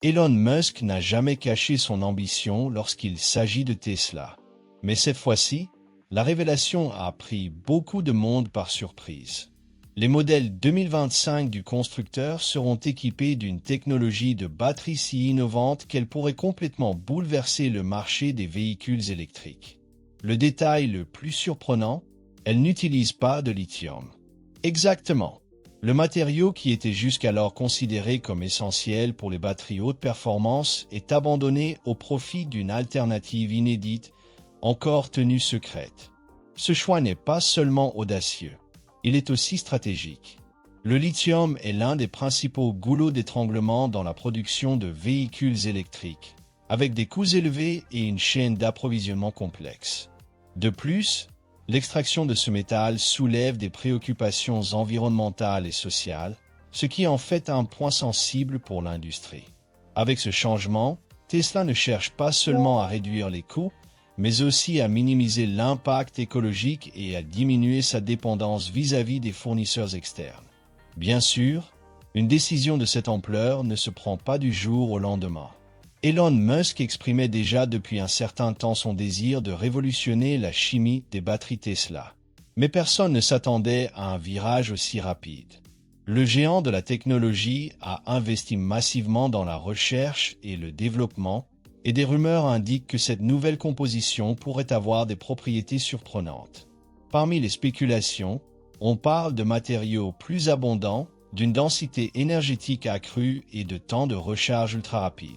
Elon Musk n'a jamais caché son ambition lorsqu'il s'agit de Tesla. Mais cette fois-ci, la révélation a pris beaucoup de monde par surprise. Les modèles 2025 du constructeur seront équipés d'une technologie de batterie si innovante qu'elle pourrait complètement bouleverser le marché des véhicules électriques. Le détail le plus surprenant, elle n'utilise pas de lithium. Exactement. Le matériau qui était jusqu'alors considéré comme essentiel pour les batteries haute performance est abandonné au profit d'une alternative inédite, encore tenue secrète. Ce choix n'est pas seulement audacieux, il est aussi stratégique. Le lithium est l'un des principaux goulots d'étranglement dans la production de véhicules électriques, avec des coûts élevés et une chaîne d'approvisionnement complexe. De plus, l'extraction de ce métal soulève des préoccupations environnementales et sociales, ce qui en fait un point sensible pour l'industrie. Avec ce changement, Tesla ne cherche pas seulement à réduire les coûts, mais aussi à minimiser l'impact écologique et à diminuer sa dépendance vis-à-vis des fournisseurs externes. Bien sûr, une décision de cette ampleur ne se prend pas du jour au lendemain. Elon Musk exprimait déjà depuis un certain temps son désir de révolutionner la chimie des batteries Tesla. Mais personne ne s'attendait à un virage aussi rapide. Le géant de la technologie a investi massivement dans la recherche et le développement, et des rumeurs indiquent que cette nouvelle composition pourrait avoir des propriétés surprenantes. Parmi les spéculations, on parle de matériaux plus abondants, d'une densité énergétique accrue et de temps de recharge ultra rapide.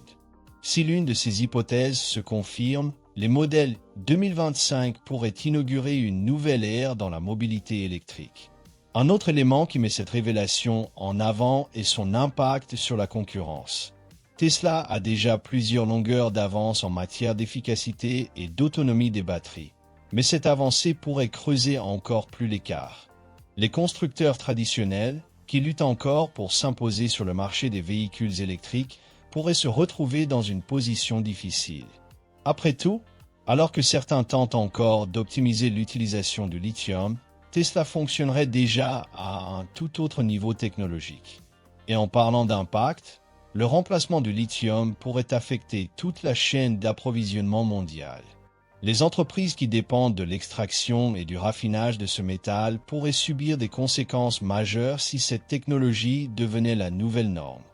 Si l'une de ces hypothèses se confirme, les modèles 2025 pourraient inaugurer une nouvelle ère dans la mobilité électrique. Un autre élément qui met cette révélation en avant est son impact sur la concurrence. Tesla a déjà plusieurs longueurs d'avance en matière d'efficacité et d'autonomie des batteries, mais cette avancée pourrait creuser encore plus l'écart. Les constructeurs traditionnels, qui luttent encore pour s'imposer sur le marché des véhicules électriques, pourraient se retrouver dans une position difficile. Après tout, alors que certains tentent encore d'optimiser l'utilisation du lithium, Tesla fonctionnerait déjà à un tout autre niveau technologique. Et en parlant d'impact, le remplacement du lithium pourrait affecter toute la chaîne d'approvisionnement mondiale. Les entreprises qui dépendent de l'extraction et du raffinage de ce métal pourraient subir des conséquences majeures si cette technologie devenait la nouvelle norme.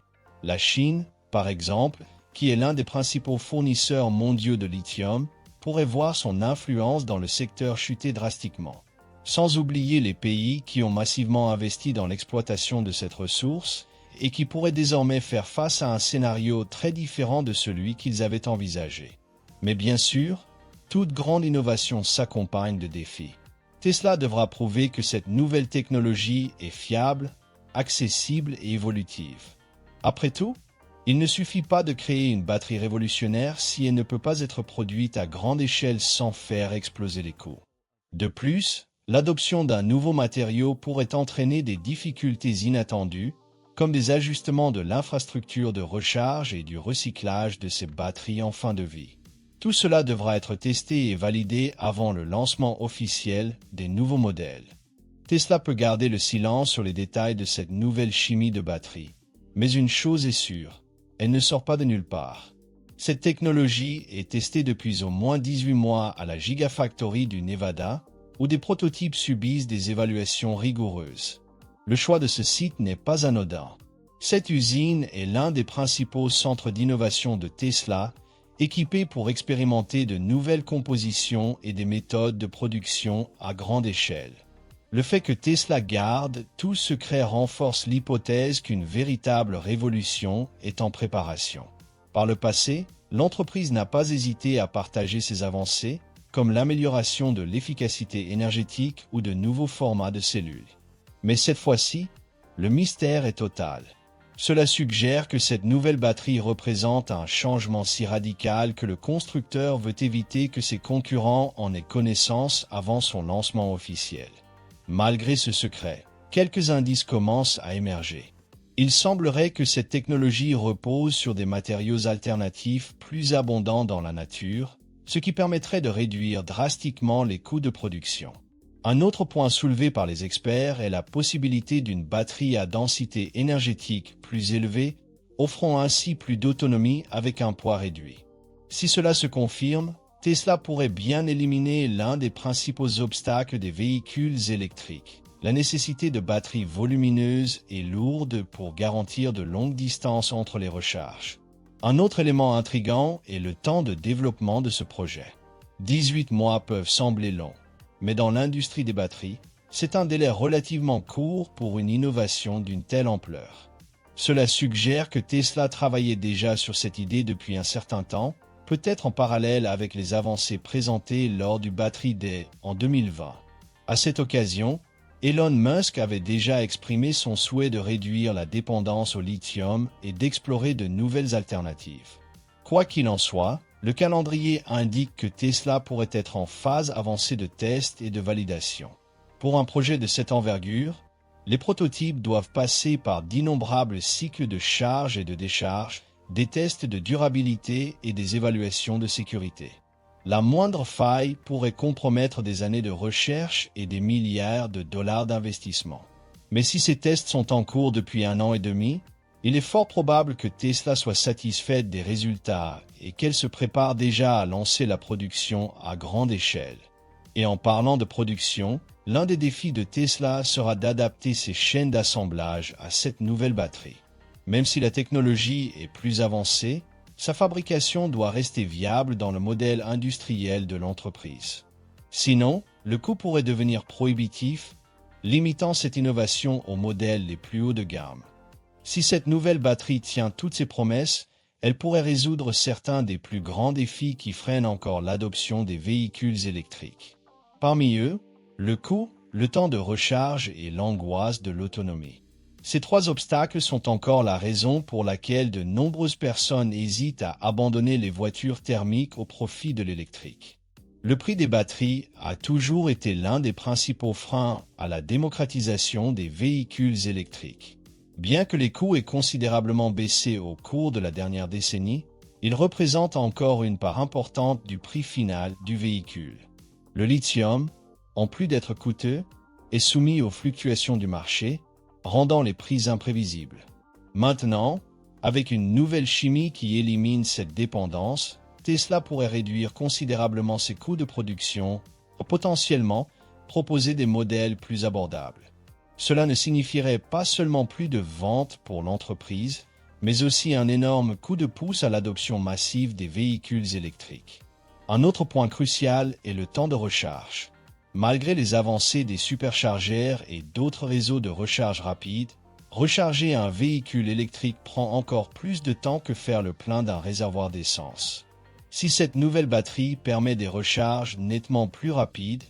La Chine, par exemple, qui est l'un des principaux fournisseurs mondiaux de lithium, pourrait voir son influence dans le secteur chuter drastiquement. Sans oublier les pays qui ont massivement investi dans l'exploitation de cette ressource et qui pourraient désormais faire face à un scénario très différent de celui qu'ils avaient envisagé. Mais bien sûr, toute grande innovation s'accompagne de défis. Tesla devra prouver que cette nouvelle technologie est fiable, accessible et évolutive. Après tout, il ne suffit pas de créer une batterie révolutionnaire si elle ne peut pas être produite à grande échelle sans faire exploser les coûts. De plus, l'adoption d'un nouveau matériau pourrait entraîner des difficultés inattendues, comme des ajustements de l'infrastructure de recharge et du recyclage de ces batteries en fin de vie. Tout cela devra être testé et validé avant le lancement officiel des nouveaux modèles. Tesla peut garder le silence sur les détails de cette nouvelle chimie de batterie. Mais une chose est sûre, elle ne sort pas de nulle part. Cette technologie est testée depuis au moins 18 mois à la Gigafactory du Nevada, où des prototypes subissent des évaluations rigoureuses. Le choix de ce site n'est pas anodin. Cette usine est l'un des principaux centres d'innovation de Tesla, équipé pour expérimenter de nouvelles compositions et des méthodes de production à grande échelle. Le fait que Tesla garde tout secret renforce l'hypothèse qu'une véritable révolution est en préparation. Par le passé, l'entreprise n'a pas hésité à partager ses avancées, comme l'amélioration de l'efficacité énergétique ou de nouveaux formats de cellules. Mais cette fois-ci, le mystère est total. Cela suggère que cette nouvelle batterie représente un changement si radical que le constructeur veut éviter que ses concurrents en aient connaissance avant son lancement officiel. Malgré ce secret, quelques indices commencent à émerger. Il semblerait que cette technologie repose sur des matériaux alternatifs plus abondants dans la nature, ce qui permettrait de réduire drastiquement les coûts de production. Un autre point soulevé par les experts est la possibilité d'une batterie à densité énergétique plus élevée, offrant ainsi plus d'autonomie avec un poids réduit. Si cela se confirme, Tesla pourrait bien éliminer l'un des principaux obstacles des véhicules électriques, la nécessité de batteries volumineuses et lourdes pour garantir de longues distances entre les recharges. Un autre élément intrigant est le temps de développement de ce projet. 18 mois peuvent sembler longs, mais dans l'industrie des batteries, c'est un délai relativement court pour une innovation d'une telle ampleur. Cela suggère que Tesla travaillait déjà sur cette idée depuis un certain temps, peut-être en parallèle avec les avancées présentées lors du Battery Day en 2020. À cette occasion, Elon Musk avait déjà exprimé son souhait de réduire la dépendance au lithium et d'explorer de nouvelles alternatives. Quoi qu'il en soit, le calendrier indique que Tesla pourrait être en phase avancée de tests et de validation. Pour un projet de cette envergure, les prototypes doivent passer par d'innombrables cycles de charge et de décharge, des tests de durabilité et des évaluations de sécurité. La moindre faille pourrait compromettre des années de recherche et des milliards de dollars d'investissement. Mais si ces tests sont en cours depuis 1 an et demi, il est fort probable que Tesla soit satisfaite des résultats et qu'elle se prépare déjà à lancer la production à grande échelle. Et en parlant de production, l'un des défis de Tesla sera d'adapter ses chaînes d'assemblage à cette nouvelle batterie. Même si la technologie est plus avancée, sa fabrication doit rester viable dans le modèle industriel de l'entreprise. Sinon, le coût pourrait devenir prohibitif, limitant cette innovation aux modèles les plus hauts de gamme. Si cette nouvelle batterie tient toutes ses promesses, elle pourrait résoudre certains des plus grands défis qui freinent encore l'adoption des véhicules électriques. Parmi eux, le coût, le temps de recharge et l'angoisse de l'autonomie. Ces 3 obstacles sont encore la raison pour laquelle de nombreuses personnes hésitent à abandonner les voitures thermiques au profit de l'électrique. Le prix des batteries a toujours été l'un des principaux freins à la démocratisation des véhicules électriques. Bien que les coûts aient considérablement baissé au cours de la dernière décennie, ils représentent encore une part importante du prix final du véhicule. Le lithium, en plus d'être coûteux, est soumis aux fluctuations du marché, rendant les prix imprévisibles. Maintenant, avec une nouvelle chimie qui élimine cette dépendance, Tesla pourrait réduire considérablement ses coûts de production et potentiellement proposer des modèles plus abordables. Cela ne signifierait pas seulement plus de ventes pour l'entreprise, mais aussi un énorme coup de pouce à l'adoption massive des véhicules électriques. Un autre point crucial est le temps de recharge. Malgré les avancées des superchargeurs et d'autres réseaux de recharge rapide, recharger un véhicule électrique prend encore plus de temps que faire le plein d'un réservoir d'essence. Si cette nouvelle batterie permet des recharges nettement plus rapides,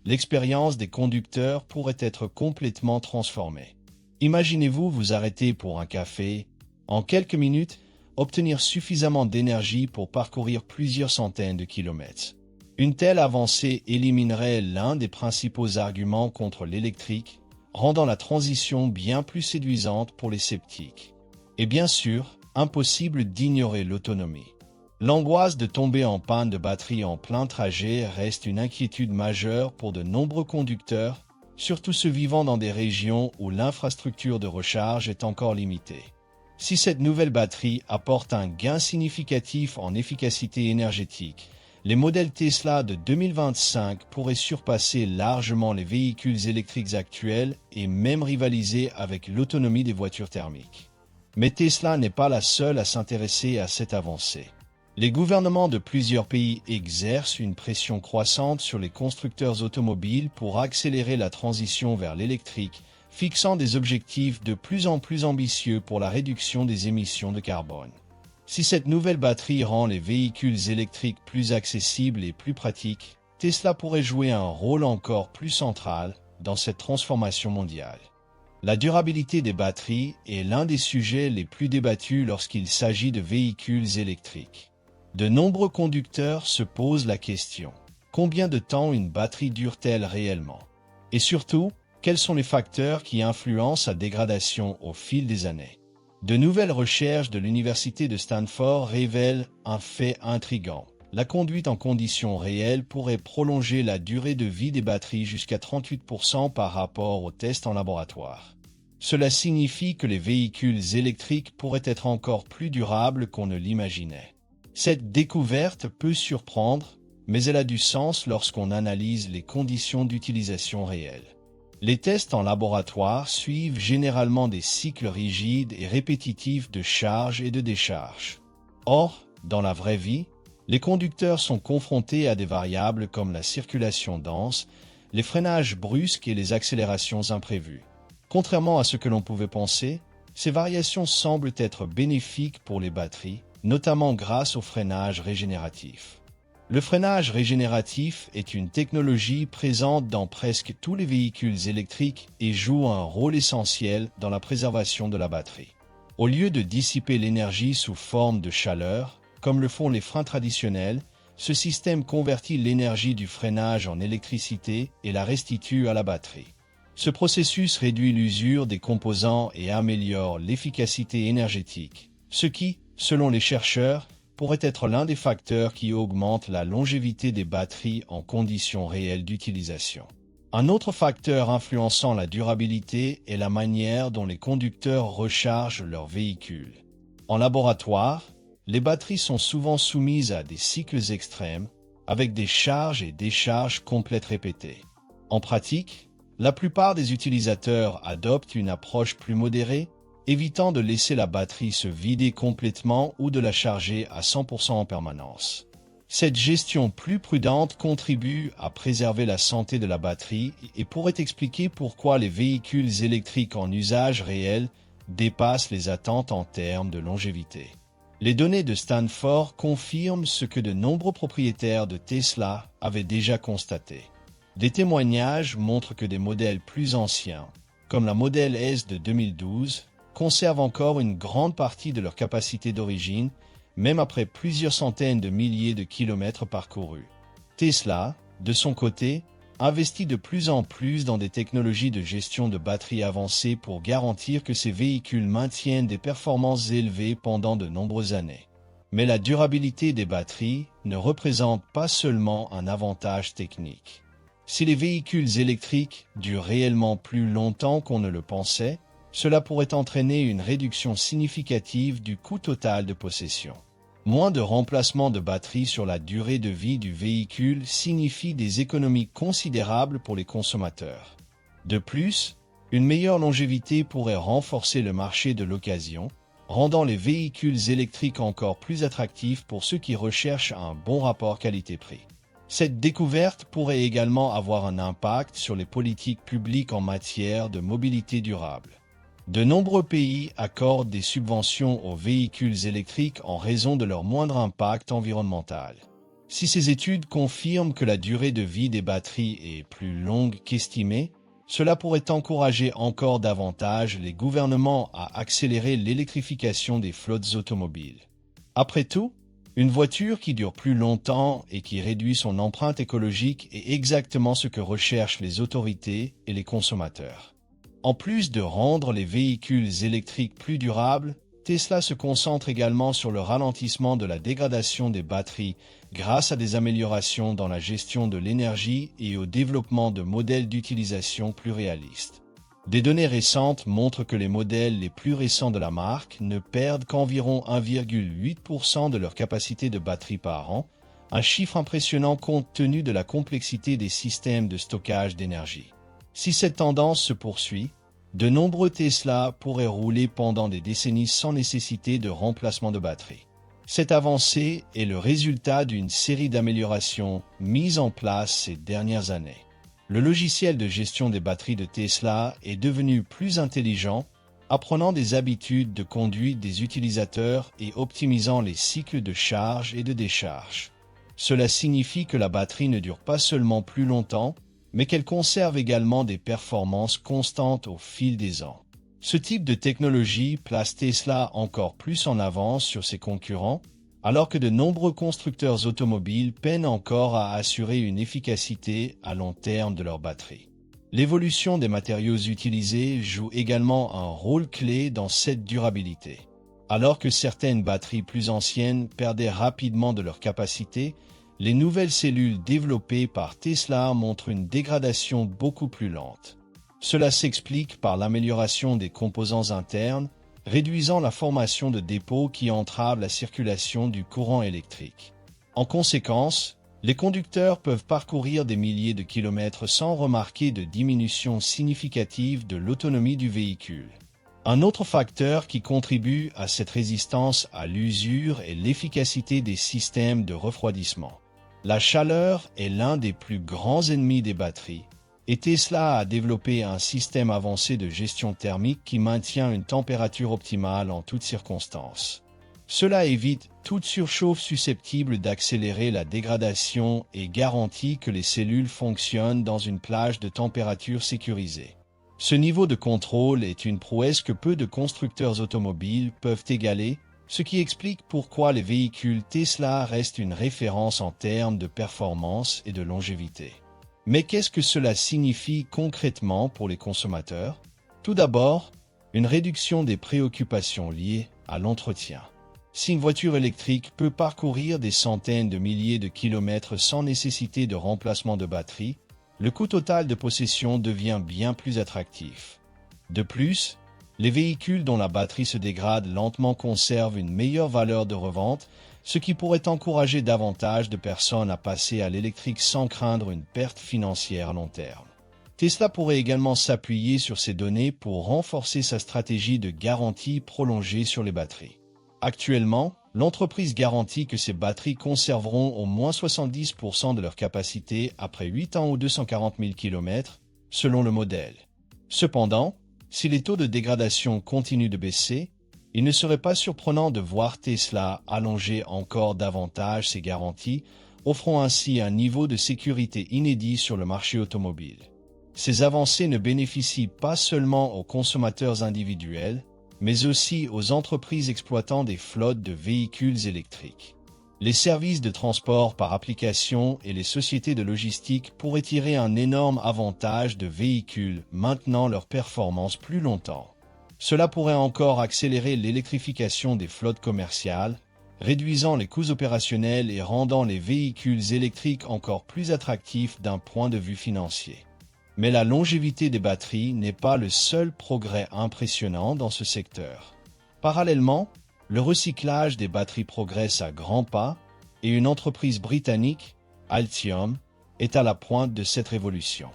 l'expérience des conducteurs pourrait être complètement transformée. Imaginez-vous vous arrêter pour un café, en quelques minutes, obtenir suffisamment d'énergie pour parcourir plusieurs centaines de kilomètres. Une telle avancée éliminerait l'un des principaux arguments contre l'électrique, rendant la transition bien plus séduisante pour les sceptiques. Et bien sûr, impossible d'ignorer l'autonomie. L'angoisse de tomber en panne de batterie en plein trajet reste une inquiétude majeure pour de nombreux conducteurs, surtout ceux vivant dans des régions où l'infrastructure de recharge est encore limitée. Si cette nouvelle batterie apporte un gain significatif en efficacité énergétique, les modèles Tesla de 2025 pourraient surpasser largement les véhicules électriques actuels et même rivaliser avec l'autonomie des voitures thermiques. Mais Tesla n'est pas la seule à s'intéresser à cette avancée. Les gouvernements de plusieurs pays exercent une pression croissante sur les constructeurs automobiles pour accélérer la transition vers l'électrique, fixant des objectifs de plus en plus ambitieux pour la réduction des émissions de carbone. Si cette nouvelle batterie rend les véhicules électriques plus accessibles et plus pratiques, Tesla pourrait jouer un rôle encore plus central dans cette transformation mondiale. La durabilité des batteries est l'un des sujets les plus débattus lorsqu'il s'agit de véhicules électriques. De nombreux conducteurs se posent la question: combien de temps une batterie dure-t-elle réellement? Et surtout, quels sont les facteurs qui influencent sa dégradation au fil des années? De nouvelles recherches de l'Université de Stanford révèlent un fait intrigant. La conduite en conditions réelles pourrait prolonger la durée de vie des batteries jusqu'à 38% par rapport aux tests en laboratoire. Cela signifie que les véhicules électriques pourraient être encore plus durables qu'on ne l'imaginait. Cette découverte peut surprendre, mais elle a du sens lorsqu'on analyse les conditions d'utilisation réelles. Les tests en laboratoire suivent généralement des cycles rigides et répétitifs de charge et de décharge. Or, dans la vraie vie, les conducteurs sont confrontés à des variables comme la circulation dense, les freinages brusques et les accélérations imprévues. Contrairement à ce que l'on pouvait penser, ces variations semblent être bénéfiques pour les batteries, notamment grâce au freinage régénératif. Le freinage régénératif est une technologie présente dans presque tous les véhicules électriques et joue un rôle essentiel dans la préservation de la batterie. Au lieu de dissiper l'énergie sous forme de chaleur, comme le font les freins traditionnels, ce système convertit l'énergie du freinage en électricité et la restitue à la batterie. Ce processus réduit l'usure des composants et améliore l'efficacité énergétique, ce qui, selon les chercheurs, pourrait être l'un des facteurs qui augmente la longévité des batteries en conditions réelles d'utilisation. Un autre facteur influençant la durabilité est la manière dont les conducteurs rechargent leurs véhicules. En laboratoire, les batteries sont souvent soumises à des cycles extrêmes, avec des charges et décharges complètes répétées. En pratique, la plupart des utilisateurs adoptent une approche plus modérée, évitant de laisser la batterie se vider complètement ou de la charger à 100% en permanence. Cette gestion plus prudente contribue à préserver la santé de la batterie et pourrait expliquer pourquoi les véhicules électriques en usage réel dépassent les attentes en termes de longévité. Les données de Stanford confirment ce que de nombreux propriétaires de Tesla avaient déjà constaté. Des témoignages montrent que des modèles plus anciens, comme la Model S de 2012, conservent encore une grande partie de leur capacité d'origine, même après plusieurs centaines de milliers de kilomètres parcourus. Tesla, de son côté, investit de plus en plus dans des technologies de gestion de batteries avancées pour garantir que ces véhicules maintiennent des performances élevées pendant de nombreuses années. Mais la durabilité des batteries ne représente pas seulement un avantage technique. Si les véhicules électriques durent réellement plus longtemps qu'on ne le pensait, cela pourrait entraîner une réduction significative du coût total de possession. Moins de remplacement de batterie sur la durée de vie du véhicule signifie des économies considérables pour les consommateurs. De plus, une meilleure longévité pourrait renforcer le marché de l'occasion, rendant les véhicules électriques encore plus attractifs pour ceux qui recherchent un bon rapport qualité-prix. Cette découverte pourrait également avoir un impact sur les politiques publiques en matière de mobilité durable. De nombreux pays accordent des subventions aux véhicules électriques en raison de leur moindre impact environnemental. Si ces études confirment que la durée de vie des batteries est plus longue qu'estimée, cela pourrait encourager encore davantage les gouvernements à accélérer l'électrification des flottes automobiles. Après tout, une voiture qui dure plus longtemps et qui réduit son empreinte écologique est exactement ce que recherchent les autorités et les consommateurs. En plus de rendre les véhicules électriques plus durables, Tesla se concentre également sur le ralentissement de la dégradation des batteries grâce à des améliorations dans la gestion de l'énergie et au développement de modèles d'utilisation plus réalistes. Des données récentes montrent que les modèles les plus récents de la marque ne perdent qu'environ 1,8% de leur capacité de batterie par an, un chiffre impressionnant compte tenu de la complexité des systèmes de stockage d'énergie. Si cette tendance se poursuit, de nombreux Tesla pourraient rouler pendant des décennies sans nécessité de remplacement de batterie. Cette avancée est le résultat d'une série d'améliorations mises en place ces dernières années. Le logiciel de gestion des batteries de Tesla est devenu plus intelligent, apprenant des habitudes de conduite des utilisateurs et optimisant les cycles de charge et de décharge. Cela signifie que la batterie ne dure pas seulement plus longtemps, mais qu'elle conserve également des performances constantes au fil des ans. Ce type de technologie place Tesla encore plus en avance sur ses concurrents, alors que de nombreux constructeurs automobiles peinent encore à assurer une efficacité à long terme de leurs batteries. L'évolution des matériaux utilisés joue également un rôle clé dans cette durabilité. Alors que certaines batteries plus anciennes perdaient rapidement de leur capacité, les nouvelles cellules développées par Tesla montrent une dégradation beaucoup plus lente. Cela s'explique par l'amélioration des composants internes, réduisant la formation de dépôts qui entravent la circulation du courant électrique. En conséquence, les conducteurs peuvent parcourir des milliers de kilomètres sans remarquer de diminution significative de l'autonomie du véhicule. Un autre facteur qui contribue à cette résistance à l'usure est l'efficacité des systèmes de refroidissement. La chaleur est l'un des plus grands ennemis des batteries, et Tesla a développé un système avancé de gestion thermique qui maintient une température optimale en toutes circonstances. Cela évite toute surchauffe susceptible d'accélérer la dégradation et garantit que les cellules fonctionnent dans une plage de température sécurisée. Ce niveau de contrôle est une prouesse que peu de constructeurs automobiles peuvent égaler, ce qui explique pourquoi les véhicules Tesla restent une référence en termes de performance et de longévité. Mais qu'est-ce que cela signifie concrètement pour les consommateurs? Tout d'abord, une réduction des préoccupations liées à l'entretien. Si une voiture électrique peut parcourir des centaines de milliers de kilomètres sans nécessité de remplacement de batterie, le coût total de possession devient bien plus attractif. De plus, les véhicules dont la batterie se dégrade lentement conservent une meilleure valeur de revente, ce qui pourrait encourager davantage de personnes à passer à l'électrique sans craindre une perte financière à long terme. Tesla pourrait également s'appuyer sur ces données pour renforcer sa stratégie de garantie prolongée sur les batteries. Actuellement, l'entreprise garantit que ces batteries conserveront au moins 70% de leur capacité après 8 ans ou 240 000 km, selon le modèle. Cependant, si les taux de dégradation continuent de baisser, il ne serait pas surprenant de voir Tesla allonger encore davantage ses garanties, offrant ainsi un niveau de sécurité inédit sur le marché automobile. Ces avancées ne bénéficient pas seulement aux consommateurs individuels, mais aussi aux entreprises exploitant des flottes de véhicules électriques. Les services de transport par application et les sociétés de logistique pourraient tirer un énorme avantage de véhicules maintenant leur performance plus longtemps. Cela pourrait encore accélérer l'électrification des flottes commerciales, réduisant les coûts opérationnels et rendant les véhicules électriques encore plus attractifs d'un point de vue financier. Mais la longévité des batteries n'est pas le seul progrès impressionnant dans ce secteur. Parallèlement, le recyclage des batteries progresse à grands pas et une entreprise britannique, Altium, est à la pointe de cette révolution.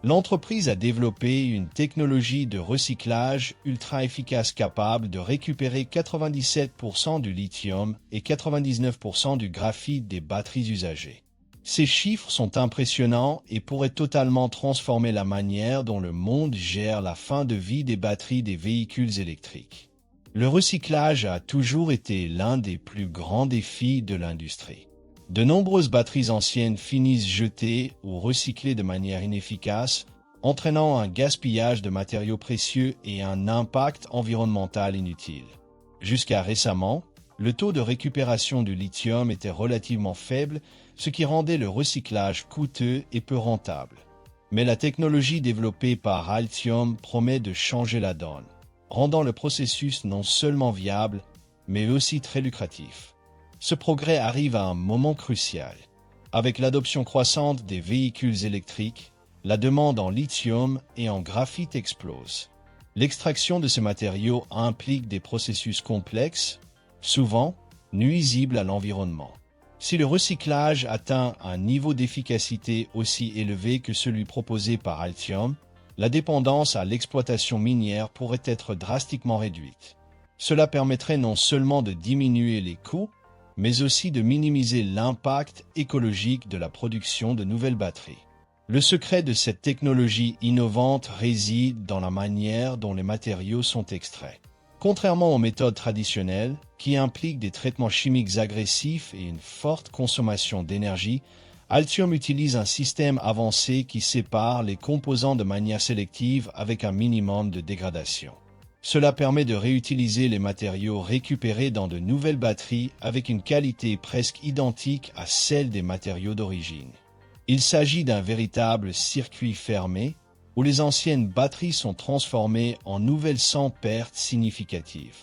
L'entreprise a développé une technologie de recyclage ultra efficace capable de récupérer 97% du lithium et 99% du graphite des batteries usagées. Ces chiffres sont impressionnants et pourraient totalement transformer la manière dont le monde gère la fin de vie des batteries des véhicules électriques. Le recyclage a toujours été l'un des plus grands défis de l'industrie. De nombreuses batteries anciennes finissent jetées ou recyclées de manière inefficace, entraînant un gaspillage de matériaux précieux et un impact environnemental inutile. Jusqu'à récemment, le taux de récupération du lithium était relativement faible, ce qui rendait le recyclage coûteux et peu rentable. Mais la technologie développée par Altium promet de changer la donne, rendant le processus non seulement viable, mais aussi très lucratif. Ce progrès arrive à un moment crucial. Avec l'adoption croissante des véhicules électriques, la demande en lithium et en graphite explose. L'extraction de ces matériaux implique des processus complexes, souvent nuisibles à l'environnement. Si le recyclage atteint un niveau d'efficacité aussi élevé que celui proposé par Altium, la dépendance à l'exploitation minière pourrait être drastiquement réduite. Cela permettrait non seulement de diminuer les coûts, mais aussi de minimiser l'impact écologique de la production de nouvelles batteries. Le secret de cette technologie innovante réside dans la manière dont les matériaux sont extraits. Contrairement aux méthodes traditionnelles, qui impliquent des traitements chimiques agressifs et une forte consommation d'énergie, Altium utilise un système avancé qui sépare les composants de manière sélective avec un minimum de dégradation. Cela permet de réutiliser les matériaux récupérés dans de nouvelles batteries avec une qualité presque identique à celle des matériaux d'origine. Il s'agit d'un véritable circuit fermé, où les anciennes batteries sont transformées en nouvelles sans perte significative.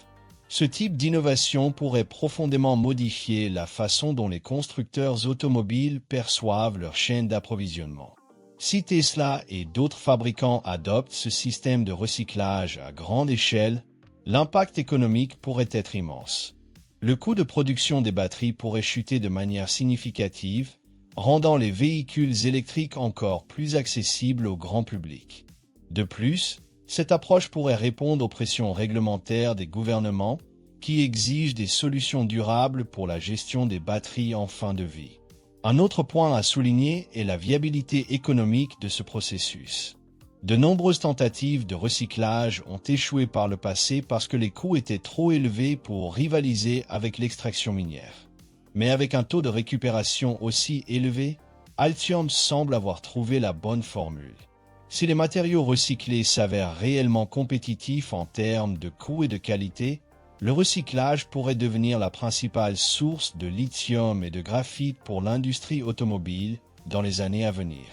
Ce type d'innovation pourrait profondément modifier la façon dont les constructeurs automobiles perçoivent leur chaîne d'approvisionnement. Si Tesla et d'autres fabricants adoptent ce système de recyclage à grande échelle, l'impact économique pourrait être immense. Le coût de production des batteries pourrait chuter de manière significative, rendant les véhicules électriques encore plus accessibles au grand public. De plus, cette approche pourrait répondre aux pressions réglementaires des gouvernements qui exigent des solutions durables pour la gestion des batteries en fin de vie. Un autre point à souligner est la viabilité économique de ce processus. De nombreuses tentatives de recyclage ont échoué par le passé parce que les coûts étaient trop élevés pour rivaliser avec l'extraction minière. Mais avec un taux de récupération aussi élevé, Altium semble avoir trouvé la bonne formule. Si les matériaux recyclés s'avèrent réellement compétitifs en termes de coût et de qualité, le recyclage pourrait devenir la principale source de lithium et de graphite pour l'industrie automobile dans les années à venir.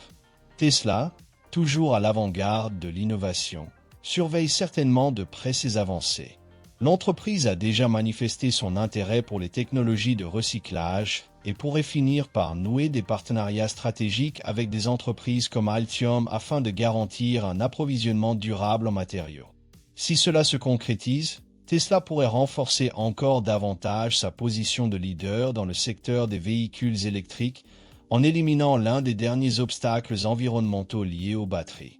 Tesla, toujours à l'avant-garde de l'innovation, surveille certainement de près ces avancées. L'entreprise a déjà manifesté son intérêt pour les technologies de recyclage et pourrait finir par nouer des partenariats stratégiques avec des entreprises comme Altium afin de garantir un approvisionnement durable en matériaux. Si cela se concrétise, Tesla pourrait renforcer encore davantage sa position de leader dans le secteur des véhicules électriques en éliminant l'un des derniers obstacles environnementaux liés aux batteries.